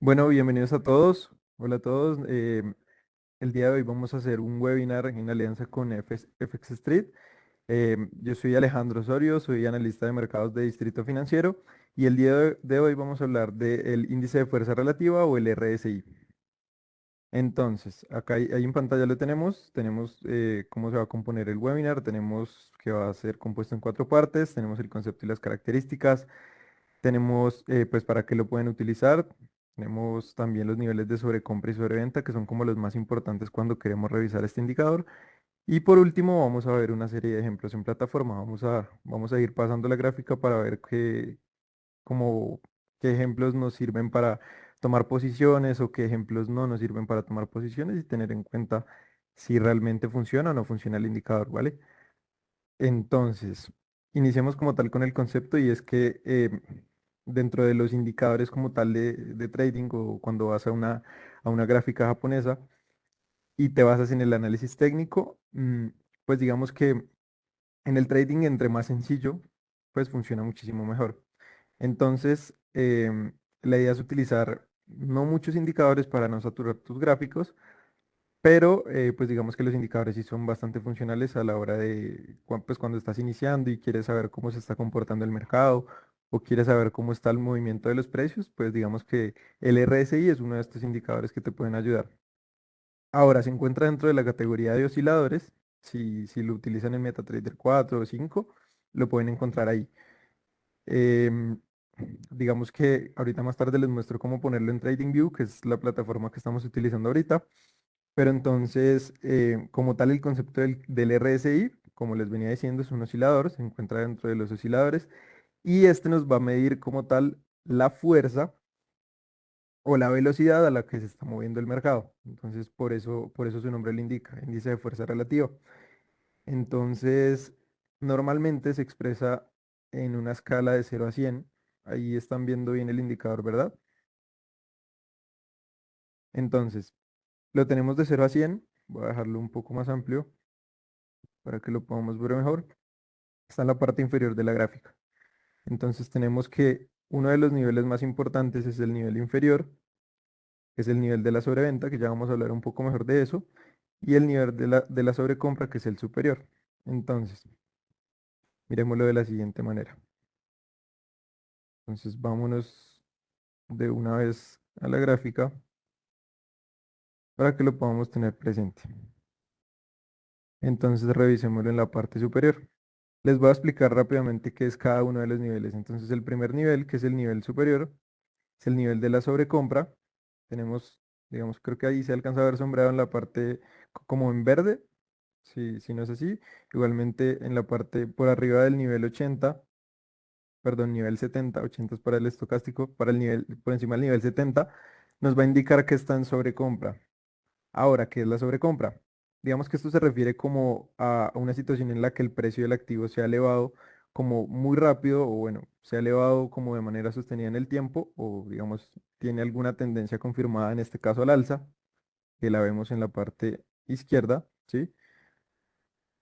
Bueno, bienvenidos a todos. Hola a todos. El día de hoy vamos a hacer un webinar en alianza con FX Street. Yo soy Alejandro Osorio, soy analista de mercados de Distrito Financiero y el día de hoy vamos a hablar del índice de fuerza relativa o el RSI. Entonces, acá ahí en pantalla lo tenemos cómo se va a componer el webinar, tenemos que va a ser compuesto en cuatro partes, tenemos el concepto y las características, tenemos pues para qué lo pueden utilizar. Tenemos también los niveles de sobrecompra y sobreventa, que son como los más importantes cuando queremos revisar este indicador. Y por último, vamos a ver una serie de ejemplos en plataforma. Vamos a ir pasando la gráfica para ver como, qué ejemplos nos sirven para tomar posiciones o qué ejemplos no nos sirven para tomar posiciones y tener en cuenta si realmente funciona o no funciona el indicador, ¿vale? Entonces, iniciemos como tal con el concepto y es que dentro de los indicadores como tal de trading o cuando vas a una gráfica japonesa y te basas en el análisis técnico, pues digamos que en el trading entre más sencillo, pues funciona muchísimo mejor. Entonces, la idea es utilizar no muchos indicadores para no saturar tus gráficos, pero pues digamos que los indicadores sí son bastante funcionales a la hora de pues cuando estás iniciando y quieres saber cómo se está comportando el mercado o quieres saber cómo está el movimiento de los precios, pues digamos que el RSI es uno de estos indicadores que te pueden ayudar. Ahora se encuentra dentro de la categoría de osciladores. Si lo utilizan en MetaTrader 4 o 5, lo pueden encontrar ahí. Em, digamos que ahorita más tarde les muestro cómo ponerlo en TradingView, que es la plataforma que estamos utilizando ahorita. Pero entonces, como tal, el concepto del RSI, como les venía diciendo, es un oscilador, se encuentra dentro de los osciladores, y este nos va a medir como tal la fuerza o la velocidad a la que se está moviendo el mercado. Entonces, por eso su nombre lo indica, índice de fuerza relativa. Entonces, normalmente se expresa en una escala de 0 a 100. Ahí están viendo bien el indicador, ¿verdad? Entonces, lo tenemos de 0 a 100. Voy a dejarlo un poco más amplio para que lo podamos ver mejor. Está en la parte inferior de la gráfica. Entonces tenemos que uno de los niveles más importantes es el nivel inferior, que es el nivel de la sobreventa, que ya vamos a hablar un poco mejor de eso, y el nivel de la sobrecompra, que es el superior. Entonces, miremoslo de la siguiente manera. Entonces vámonos de una vez a la gráfica para que lo podamos tener presente. Entonces revisémoslo en la parte superior. Les voy a explicar rápidamente qué es cada uno de los niveles. Entonces el primer nivel, que es el nivel superior, es el nivel de la sobrecompra. Tenemos, digamos, creo que ahí se alcanza a ver sombreado en la parte como en verde, si no es así. Igualmente en la parte por arriba del nivel 80, perdón, nivel 70, 80 es para el estocástico, para el nivel, por encima del nivel 70, nos va a indicar que está en sobrecompra. Ahora, ¿qué es la sobrecompra? Digamos que esto se refiere como a una situación en la que el precio del activo se ha elevado como muy rápido o bueno, se ha elevado como de manera sostenida en el tiempo o digamos tiene alguna tendencia confirmada, en este caso al alza, que la vemos en la parte izquierda, ¿sí?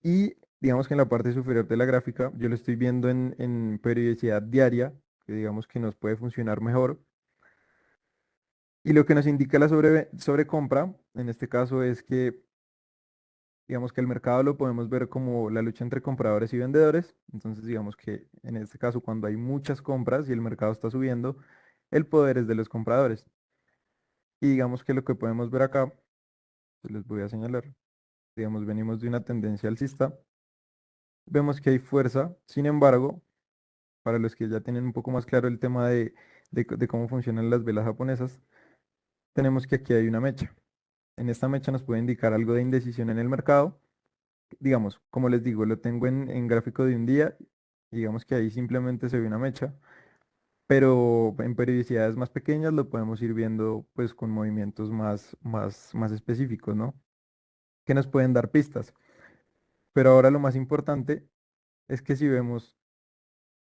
Y digamos que en la parte superior de la gráfica yo lo estoy viendo en periodicidad diaria, que digamos que nos puede funcionar mejor. Y lo que nos indica la sobrecompra, en este caso es que digamos que el mercado lo podemos ver como la lucha entre compradores y vendedores. Entonces, digamos que en este caso, cuando hay muchas compras y el mercado está subiendo, el poder es de los compradores. Y digamos que lo que podemos ver acá, pues les voy a señalar, digamos, venimos de una tendencia alcista, vemos que hay fuerza, sin embargo, para los que ya tienen un poco más claro el tema de cómo funcionan las velas japonesas, tenemos que aquí hay una mecha. En esta mecha nos puede indicar algo de indecisión en el mercado. Digamos, como les digo, lo tengo en gráfico de un día, y digamos que ahí simplemente se ve una mecha, pero en periodicidades más pequeñas lo podemos ir viendo pues con movimientos más específicos, ¿no? Que nos pueden dar pistas. Pero ahora lo más importante es que si vemos,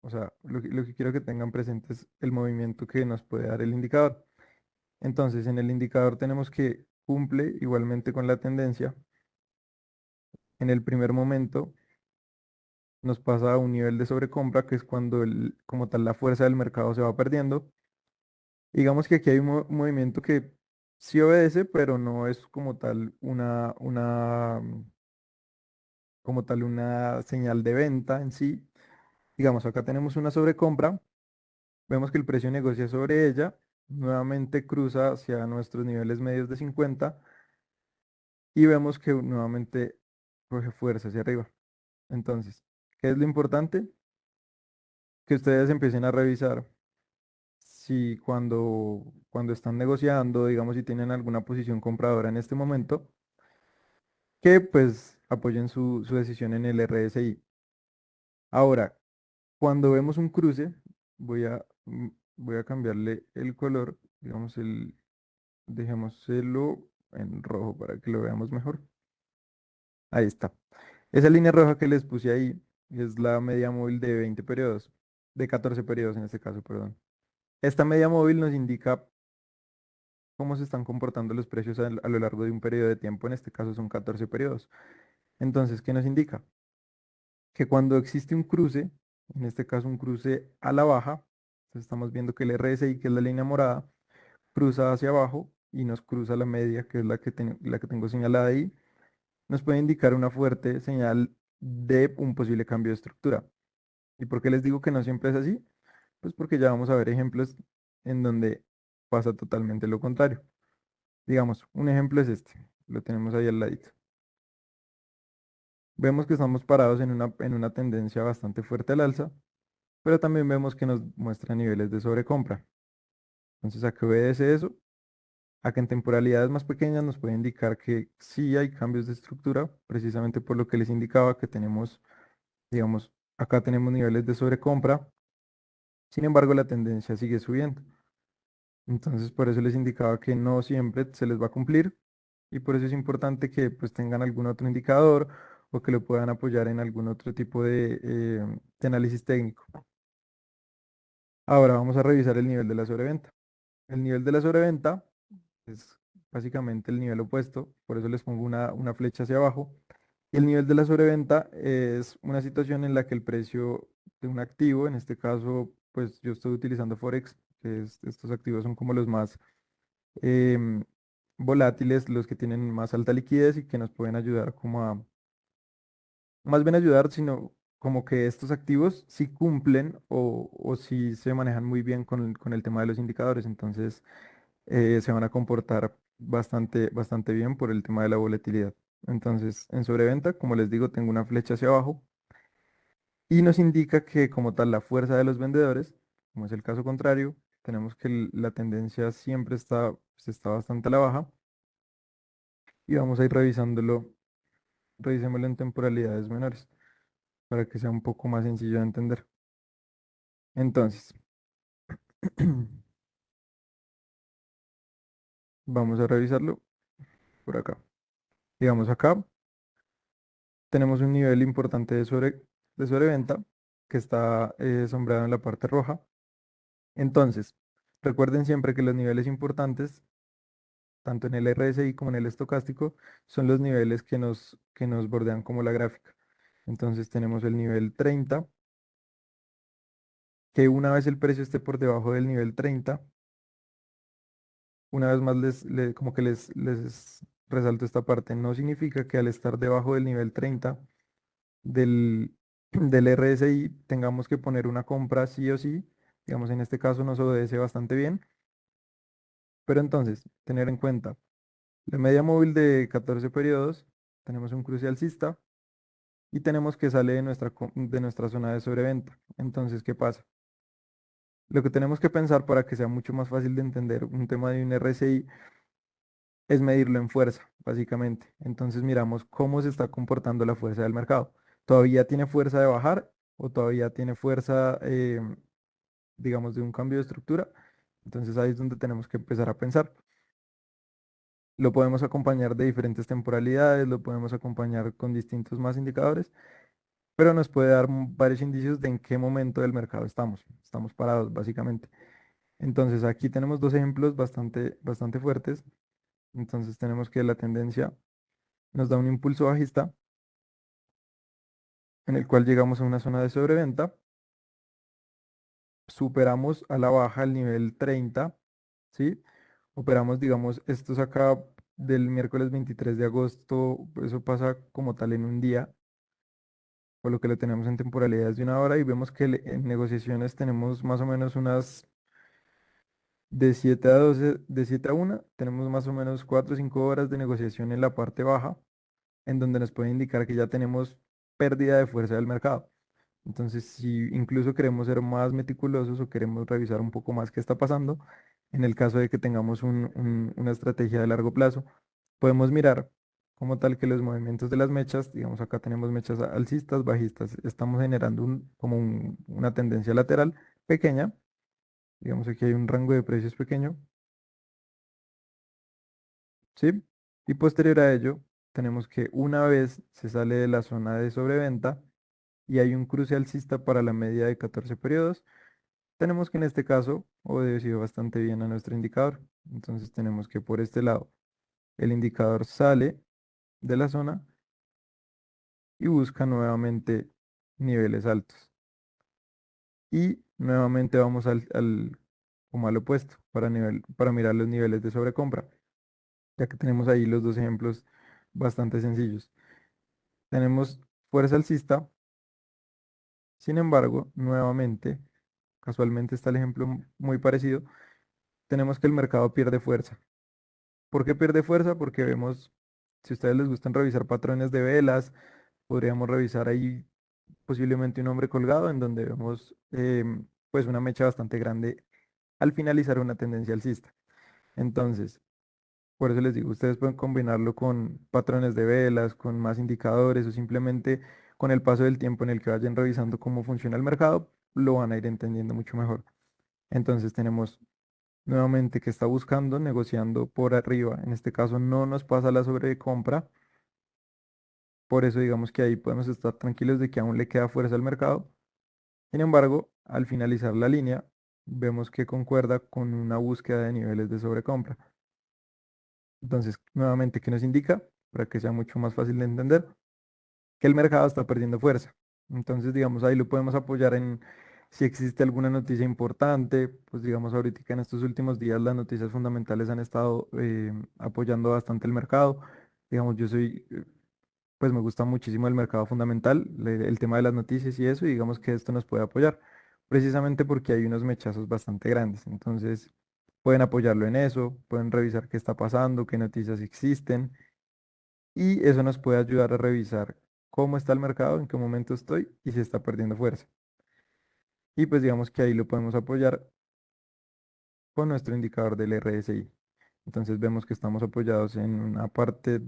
o sea, lo que quiero que tengan presente es el movimiento que nos puede dar el indicador. Entonces, en el indicador tenemos que cumple igualmente con la tendencia. En el primer momento nos pasa a un nivel de sobrecompra, que es cuando como tal la fuerza del mercado se va perdiendo. Digamos que aquí hay un movimiento que sí obedece, pero no es como tal una señal de venta en sí. Digamos, acá tenemos una sobrecompra, vemos que el precio negocia sobre ella, nuevamente cruza hacia nuestros niveles medios de 50 y vemos que nuevamente coge fuerza hacia arriba. Entonces, ¿qué es lo importante? Que ustedes empiecen a revisar si cuando están negociando, digamos, si tienen alguna posición compradora en este momento, que pues apoyen su decisión en el RSI. Ahora, cuando vemos un cruce, voy a cambiarle el color, digamos, dejémoselo en rojo para que lo veamos mejor. Ahí está. Esa línea roja que les puse ahí es la media móvil de 20 periodos, de 14 periodos en este caso, perdón. Esta media móvil nos indica cómo se están comportando los precios a lo largo de un periodo de tiempo, en este caso son 14 periodos. Entonces, ¿qué nos indica? Que cuando existe un cruce, en este caso un cruce a la baja, entonces estamos viendo que el RSI, que es la línea morada, cruza hacia abajo y nos cruza la media, que es la que tengo señalada ahí, nos puede indicar una fuerte señal de un posible cambio de estructura. ¿Y por qué les digo que no siempre es así? Pues porque ya vamos a ver ejemplos en donde pasa totalmente lo contrario. Digamos, un ejemplo es este, lo tenemos ahí al ladito. Vemos que estamos parados en una tendencia bastante fuerte al alza, pero también vemos que nos muestra niveles de sobrecompra. Entonces, ¿a qué obedece eso? A que en temporalidades más pequeñas nos puede indicar que sí hay cambios de estructura, precisamente por lo que les indicaba que tenemos, digamos, acá tenemos niveles de sobrecompra, sin embargo la tendencia sigue subiendo. Entonces, por eso les indicaba que no siempre se les va a cumplir y por eso es importante que pues tengan algún otro indicador o que lo puedan apoyar en algún otro tipo de análisis técnico. Ahora vamos a revisar el nivel de la sobreventa. El nivel de la sobreventa es básicamente el nivel opuesto, por eso les pongo una flecha hacia abajo. Y el nivel de la sobreventa es una situación en la que el precio de un activo, en este caso, pues yo estoy utilizando Forex, estos activos son como los más em, volátiles, los que tienen más alta liquidez y que nos pueden ayudar como a, más bien ayudar, sino como que estos activos sí cumplen o sí se manejan muy bien con el tema de los indicadores. Entonces, se van a comportar bastante bien por el tema de la volatilidad. Entonces, en sobreventa, como les digo, tengo una flecha hacia abajo y nos indica que como tal la fuerza de los vendedores, como es el caso contrario, tenemos que la tendencia siempre está bastante a la baja y vamos a ir revisémoslo en temporalidades menores para que sea un poco más sencillo de entender. Entonces, vamos a revisarlo por acá. Digamos acá. Tenemos un nivel importante de sobreventa que está sombreado en la parte roja. Entonces, recuerden siempre que los niveles importantes, tanto en el RSI como en el estocástico, son los niveles que nos bordean como la gráfica. Entonces tenemos el nivel 30, que una vez el precio esté por debajo del nivel 30, una vez más como que les resalto esta parte, no significa que al estar debajo del nivel 30 del, del RSI tengamos que poner una compra sí o sí. Digamos, en este caso nos obedece bastante bien. Pero entonces, tener en cuenta, la media móvil de 14 periodos, tenemos un cruce alcista y tenemos que sale de nuestra zona de sobreventa. Entonces, ¿qué pasa? Lo que tenemos que pensar para que sea mucho más fácil de entender un tema de un RSI es medirlo en fuerza, básicamente. Entonces miramos cómo se está comportando la fuerza del mercado. ¿Todavía tiene fuerza de bajar o todavía tiene fuerza, digamos, de un cambio de estructura? Entonces ahí es donde tenemos que empezar a pensar. Lo podemos acompañar de diferentes temporalidades, lo podemos acompañar con distintos más indicadores, pero nos puede dar varios indicios de en qué momento del mercado estamos. Estamos parados, básicamente. Entonces aquí tenemos dos ejemplos bastante fuertes. Entonces tenemos que la tendencia nos da un impulso bajista en el cual llegamos a una zona de sobreventa, superamos a la baja el nivel 30 ¿sí? Operamos, digamos, estos acá del miércoles 23 de agosto, eso pasa como tal en un día, por lo que lo tenemos en temporalidades de una hora y vemos que en negociaciones tenemos más o menos unas de 7 a 12, de 7 a 1, tenemos más o menos 4 o 5 horas de negociación en la parte baja, en donde nos puede indicar que ya tenemos pérdida de fuerza del mercado. Entonces, si incluso queremos ser más meticulosos o queremos revisar un poco más qué está pasando, en el caso de que tengamos una estrategia de largo plazo, podemos mirar como tal que los movimientos de las mechas, digamos acá tenemos mechas alcistas, bajistas, estamos generando una tendencia lateral pequeña, digamos aquí hay un rango de precios pequeño, ¿sí? Y posterior a ello, tenemos que una vez se sale de la zona de sobreventa y hay un cruce alcista para la media de 14 periodos, tenemos que en este caso obedeció bastante bien a nuestro indicador. Entonces tenemos que por este lado el indicador sale de la zona y busca nuevamente niveles altos. Y nuevamente vamos como al opuesto para mirar los niveles de sobrecompra, ya que tenemos ahí los dos ejemplos bastante sencillos. Tenemos fuerza alcista, sin embargo, nuevamente, casualmente está el ejemplo muy parecido, tenemos que el mercado pierde fuerza. ¿Por qué pierde fuerza? Porque vemos, si a ustedes les gustan revisar patrones de velas, podríamos revisar ahí posiblemente un hombre colgado en donde vemos pues una mecha bastante grande al finalizar una tendencia alcista. Entonces, por eso les digo, ustedes pueden combinarlo con patrones de velas, con más indicadores o simplemente con el paso del tiempo en el que vayan revisando cómo funciona el mercado, lo van a ir entendiendo mucho mejor. Entonces tenemos nuevamente que está buscando, negociando por arriba. En este caso no nos pasa la sobrecompra. Por eso digamos que ahí podemos estar tranquilos de que aún le queda fuerza al mercado. Sin embargo, al finalizar la línea, vemos que concuerda con una búsqueda de niveles de sobrecompra. Entonces, nuevamente, ¿qué nos indica? Para que sea mucho más fácil de entender, que el mercado está perdiendo fuerza. Entonces, digamos, ahí lo podemos apoyar en si existe alguna noticia importante, pues digamos, ahorita en estos últimos días las noticias fundamentales han estado apoyando bastante el mercado. Digamos, yo soy, pues me gusta muchísimo el mercado fundamental, el tema de las noticias y eso, y digamos que esto nos puede apoyar, precisamente porque hay unos mechazos bastante grandes. Entonces, pueden apoyarlo en eso, pueden revisar qué está pasando, qué noticias existen y eso nos puede ayudar a revisar cómo está el mercado, en qué momento estoy y si está perdiendo fuerza. Y pues digamos que ahí lo podemos apoyar con nuestro indicador del RSI. Entonces vemos que estamos apoyados en una parte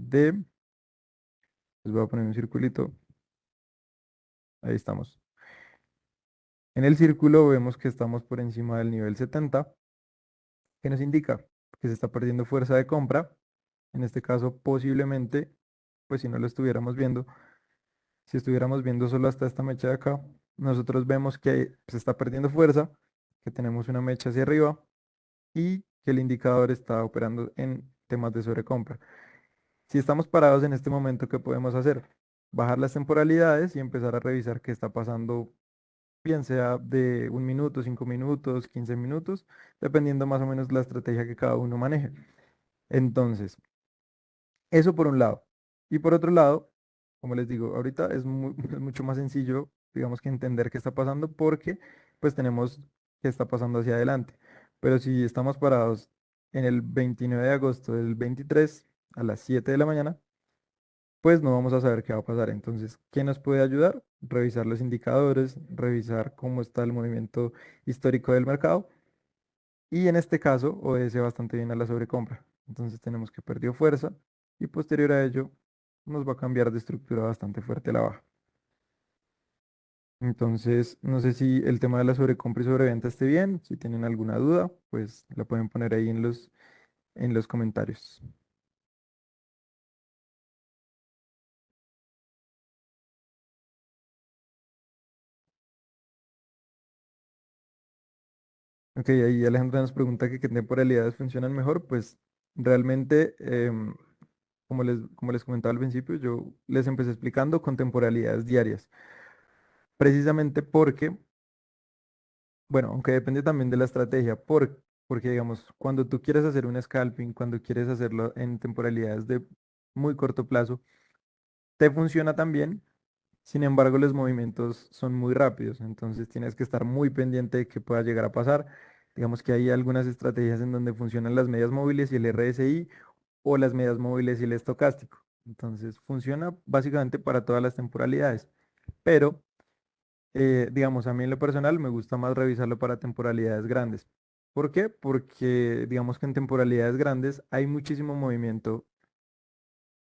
les voy a poner un circulito, ahí estamos. En el círculo vemos que estamos por encima del nivel 70, que nos indica que se está perdiendo fuerza de compra. En este caso posiblemente, pues si no lo estuviéramos viendo, si estuviéramos viendo solo hasta esta mecha de acá, nosotros vemos que se está perdiendo fuerza, que tenemos una mecha hacia arriba y que el indicador está operando en temas de sobrecompra. Si estamos parados en este momento, ¿qué podemos hacer? Bajar las temporalidades y empezar a revisar qué está pasando, bien sea de 1 minuto, 5 minutos, 15 minutos, dependiendo más o menos la estrategia que cada uno maneje. Entonces, eso por un lado. Y por otro lado, como les digo, ahorita es mucho más sencillo, digamos que entender qué está pasando porque pues tenemos qué está pasando hacia adelante. Pero si estamos parados en el 29 de agosto del 23 a las 7 de la mañana, pues no vamos a saber qué va a pasar. Entonces, ¿qué nos puede ayudar? Revisar los indicadores, revisar cómo está el movimiento histórico del mercado y en este caso obedece bastante bien a la sobrecompra. Entonces tenemos que perdió fuerza y posterior a ello nos va a cambiar de estructura bastante fuerte la baja. Entonces, no sé si el tema de la sobrecompra y sobreventa esté bien. Si tienen alguna duda, pues la pueden poner ahí en los comentarios. Ok, ahí Alejandra nos pregunta que qué temporalidades funcionan mejor. Pues realmente, como les comentaba al principio, yo les empecé explicando con temporalidades diarias. Precisamente porque, bueno, aunque depende también de la estrategia, porque digamos, cuando tú quieres hacer un scalping, cuando quieres hacerlo en temporalidades de muy corto plazo, te funciona también. Sin embargo, los movimientos son muy rápidos, entonces tienes que estar muy pendiente de qué pueda llegar a pasar. Digamos que hay algunas estrategias en donde funcionan las medias móviles y el RSI o las medias móviles y el estocástico. Entonces, funciona básicamente para todas las temporalidades, pero digamos, a mí en lo personal me gusta más revisarlo para temporalidades grandes. ¿Por qué? Porque digamos que en temporalidades grandes hay muchísimo movimiento.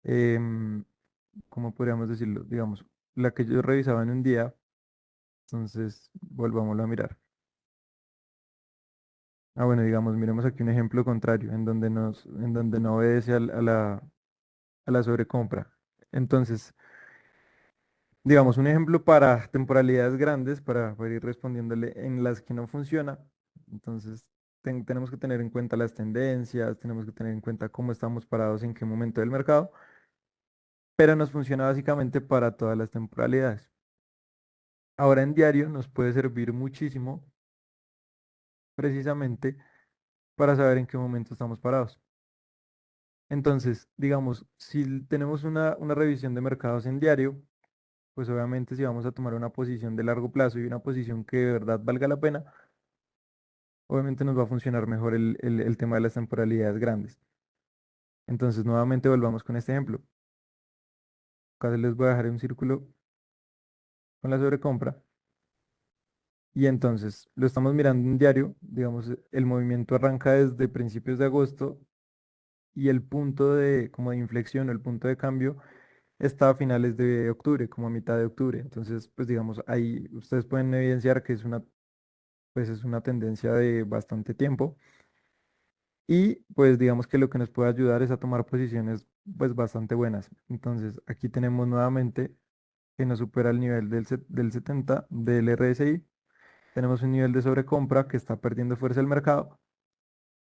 em, ¿Cómo podríamos decirlo? Digamos, la que yo revisaba en un día. Entonces, volvámoslo a mirar. Ah, bueno, digamos, miremos aquí un ejemplo contrario, en donde no obedece a la sobrecompra. Entonces, digamos, un ejemplo para temporalidades grandes, para ir respondiéndole en las que no funciona. Entonces, tenemos que tener en cuenta las tendencias, tenemos que tener en cuenta cómo estamos parados en qué momento del mercado, pero nos funciona básicamente para todas las temporalidades. Ahora en diario nos puede servir muchísimo precisamente para saber en qué momento estamos parados. Entonces, digamos, si tenemos una revisión de mercados en diario, pues obviamente si vamos a tomar una posición de largo plazo y una posición que de verdad valga la pena, obviamente nos va a funcionar mejor el tema de las temporalidades grandes. Entonces, nuevamente volvamos con este ejemplo. Acá les voy a dejar un círculo con la sobrecompra. Y entonces, lo estamos mirando en diario, digamos, el movimiento arranca desde principios de agosto y el punto de, como de inflexión, el punto de cambio está a finales de octubre, como a mitad de octubre. Entonces, pues digamos, ahí ustedes pueden evidenciar que pues es una tendencia de bastante tiempo. Y pues digamos que lo que nos puede ayudar es a tomar posiciones pues bastante buenas. Entonces, aquí tenemos nuevamente que nos supera el nivel del 70 del RSI. Tenemos un nivel de sobrecompra que está perdiendo fuerza el mercado.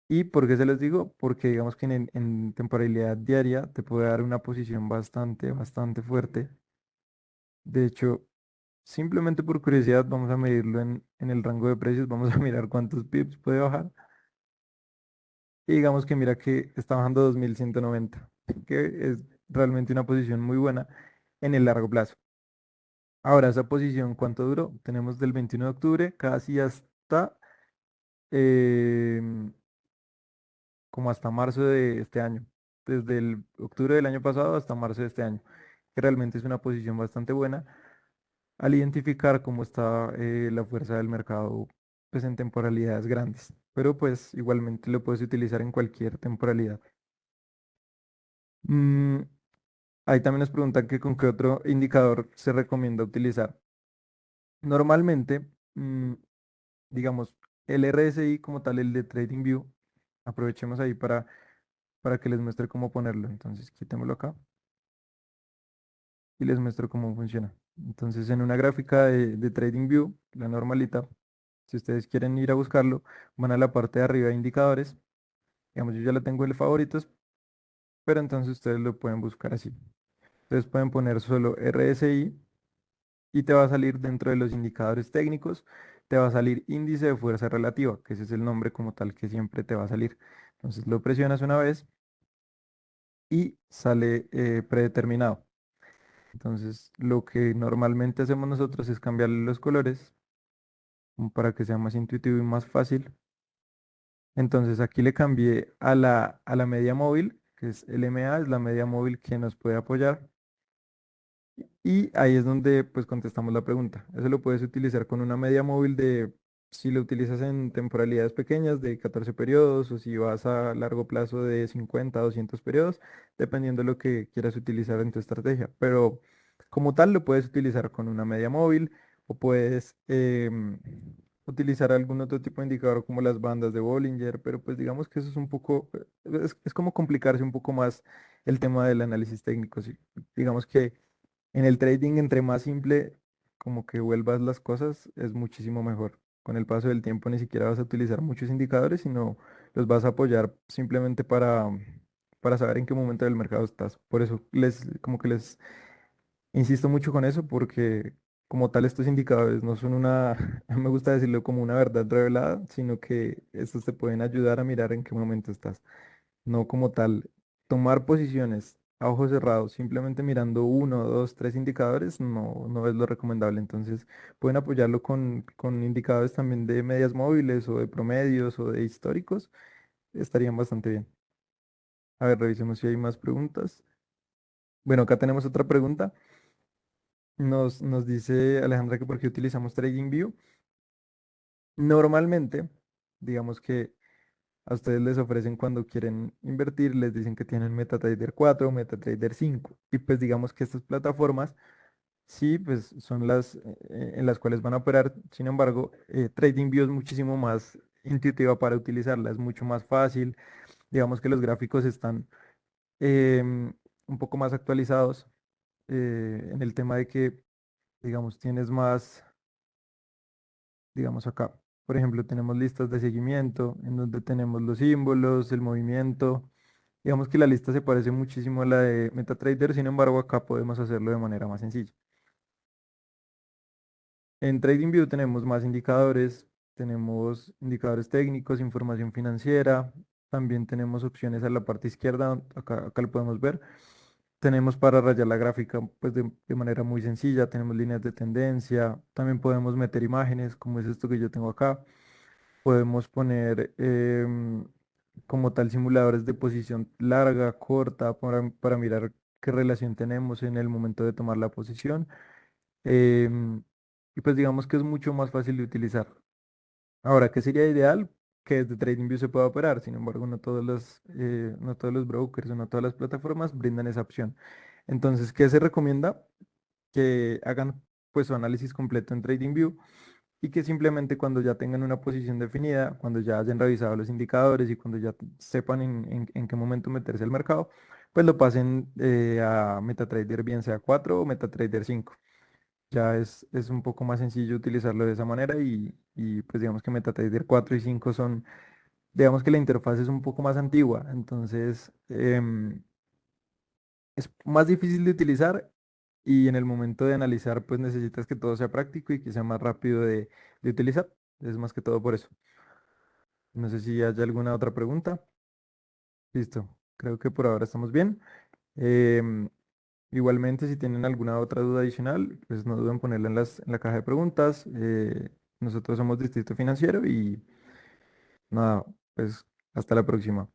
¿Y por qué se los digo? Porque digamos que en temporalidad diaria te puede dar una posición bastante fuerte. De hecho, simplemente por curiosidad, vamos a medirlo en el rango de precios, vamos a mirar cuántos pips puede bajar. Y digamos que mira que está bajando 2190, que es realmente una posición muy buena en el largo plazo. Ahora, esa posición, ¿cuánto duró? Tenemos del 21 de octubre casi hasta em, como hasta marzo de este año. Desde el octubre del año pasado hasta marzo de este año, que realmente es una posición bastante buena al identificar cómo está la fuerza del mercado pues en temporalidades grandes, pero pues igualmente lo puedes utilizar en cualquier temporalidad. Mm, Ahí también nos preguntan que con qué otro indicador se recomienda utilizar. Normalmente, digamos, el RSI como tal, el de TradingView, aprovechemos ahí para que les muestre cómo ponerlo. Entonces, quitémoslo acá y les muestro cómo funciona. Entonces, en una gráfica de TradingView, la normalita, si ustedes quieren ir a buscarlo, van a la parte de arriba de indicadores. Digamos, yo ya la tengo en favoritos, pero entonces ustedes lo pueden buscar así. Ustedes pueden poner solo RSI y te va a salir dentro de los indicadores técnicos, te va a salir índice de fuerza relativa, que ese es el nombre como tal que siempre te va a salir. Entonces lo presionas una vez y sale predeterminado. Entonces lo que normalmente hacemos nosotros es cambiarle los colores como para que sea más intuitivo y más fácil. Entonces aquí le cambié a la media móvil, que es el MA, es la media móvil que nos puede apoyar. Y ahí es donde pues contestamos la pregunta. Eso lo puedes utilizar con una media móvil de, si lo utilizas en temporalidades pequeñas de 14 periodos o si vas a largo plazo de 50 a 200 periodos, dependiendo de lo que quieras utilizar en tu estrategia. Pero como tal lo puedes utilizar con una media móvil o puedes utilizar algún otro tipo de indicador como las bandas de Bollinger, pero pues digamos que eso es un poco, es como complicarse un poco más el tema del análisis técnico. Sí. Digamos que en el trading, entre más simple como que vuelvas las cosas, es muchísimo mejor. Con el paso del tiempo ni siquiera vas a utilizar muchos indicadores, sino los vas a apoyar simplemente para saber en qué momento del mercado estás. Por eso como que les insisto mucho con eso, porque como tal estos indicadores no son una, no me gusta decirlo como una verdad revelada, sino que estos te pueden ayudar a mirar en qué momento estás. No como tal, tomar posiciones a ojos cerrados, simplemente mirando uno, dos, tres indicadores, no es lo recomendable. Entonces, pueden apoyarlo con indicadores también de medias móviles o de promedios o de históricos, estarían bastante bien. A ver, revisemos si hay más preguntas. Bueno, acá tenemos otra pregunta. Nos dice Alejandra que por qué utilizamos TradingView. Normalmente, digamos que a ustedes les ofrecen cuando quieren invertir, les dicen que tienen MetaTrader 4 o MetaTrader 5. Y pues digamos que estas plataformas sí, pues son las en las cuales van a operar. Sin embargo, TradingView es muchísimo más intuitiva para utilizarla, es mucho más fácil. Digamos que los gráficos están un poco más actualizados en el tema de que, digamos, tienes más, digamos acá. Por ejemplo, tenemos listas de seguimiento en donde tenemos los símbolos, el movimiento. Digamos que la lista se parece muchísimo a la de MetaTrader, sin embargo, acá podemos hacerlo de manera más sencilla. En TradingView tenemos más indicadores, tenemos indicadores técnicos, información financiera, también tenemos opciones a la parte izquierda, acá lo podemos ver. Tenemos para rayar la gráfica pues de manera muy sencilla, tenemos líneas de tendencia, también podemos meter imágenes, como es esto que yo tengo acá. Podemos poner como tal simuladores de posición larga, corta, para mirar qué relación tenemos en el momento de tomar la posición. em, y pues digamos que es mucho más fácil de utilizar. Ahora, ¿qué sería ideal? Que desde TradingView se pueda operar. Sin embargo, no todos los brokers o no todas las plataformas brindan esa opción. Entonces, ¿qué se recomienda? Que hagan pues su análisis completo en TradingView y que simplemente cuando ya tengan una posición definida, cuando ya hayan revisado los indicadores y cuando ya sepan en qué momento meterse al mercado, pues lo pasen a MetaTrader, bien sea 4 o MetaTrader 5. Ya es un poco más sencillo utilizarlo de esa manera y pues digamos que MetaTrader 4 y 5 son, digamos que la interfaz es un poco más antigua, entonces es más difícil de utilizar y en el momento de analizar pues necesitas que todo sea práctico y que sea más rápido de utilizar. Es más que todo por eso. No sé si hay alguna otra pregunta. Listo. Creo que por ahora estamos bien. Em, Igualmente, si tienen alguna otra duda adicional, pues no duden en ponerla en la caja de preguntas. Nosotros somos Distrito Financiero y nada, pues hasta la próxima.